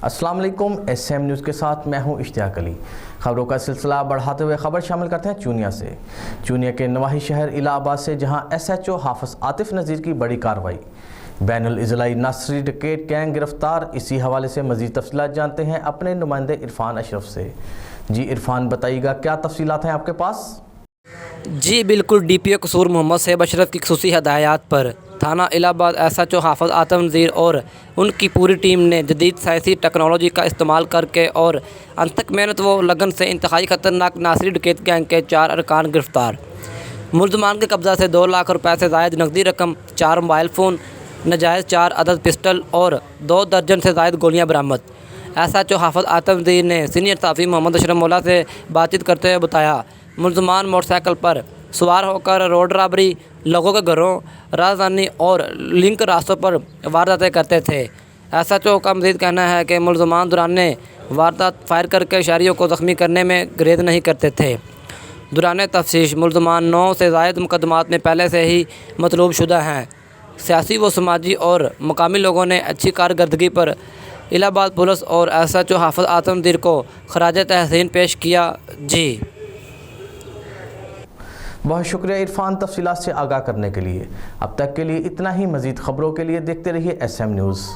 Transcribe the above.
السلام علیکم، S M news کے ساتھ میں ہوں اشتیاق علی۔ خبروں کا سلسلہ بڑھاتے ہوئے خبر شامل کرتے ہیں چونیا سے۔ چونیا کے نواحی شہر الہ آباد سے، جہاں ایس ایچ او حافظ عاطف نذیر کی بڑی کارروائی، بین الاضلاعی ناصری ڈکیٹ گینگ گرفتار۔ اسی حوالے سے مزید تفصیلات جانتے ہیں اپنے نمائندے عرفان اشرف سے۔ جی عرفان، بتائیے گا کیا تفصیلات ہیں آپ کے پاس؟ جی بالکل، ڈی پی او قصور محمد صیب اشرف کی خصوصی ہدایات پر تھانہ الہ آباد ایس ایچ او حافظ عاطف نذیر اور ان کی پوری ٹیم نے جدید سائنسی ٹیکنالوجی کا استعمال کر کے اور انتھک محنت و لگن سے انتہائی خطرناک ناصری ڈکیت گینگ کے 4 ارکان گرفتار۔ ملزمان کے قبضہ سے 2 لاکھ روپے سے زائد نقدی رقم، 4 موبائل فون، ناجائز 4 عدد پسٹل اور 2 درجن سے زائد گولیاں برآمد۔ ایس ایچ او حافظ عاطف نذیر نے سینئر صحافی محمد اشرف مولا سے بات چیت کرتے ہوئے بتایا، ملزمان موٹر سائیکل پر سوار ہو کر روڈ رابری، لوگوں کے گھروں، رازدانی اور لنک راستوں پر وارداتیں کرتے تھے۔ ایس ایچ او کا مزید کہنا ہے کہ ملزمان دوران واردات فائر کر کے شہریوں کو زخمی کرنے میں گریز نہیں کرتے تھے۔ دوران تفتیش ملزمان 9 سے زائد مقدمات میں پہلے سے ہی مطلوب شدہ ہیں۔ سیاسی و سماجی اور مقامی لوگوں نے اچھی کارکردگی پر الہ آباد پولیس اور ایس ایچ او حافظ عاطف نذیر کو خراج تحسین پیش کیا۔ جی بہت شکریہ عرفان، تفصیلات سے آگاہ کرنے کے لیے۔ اب تک کے لیے اتنا ہی۔ مزید خبروں کے لیے دیکھتے رہیے ایس ایم نیوز۔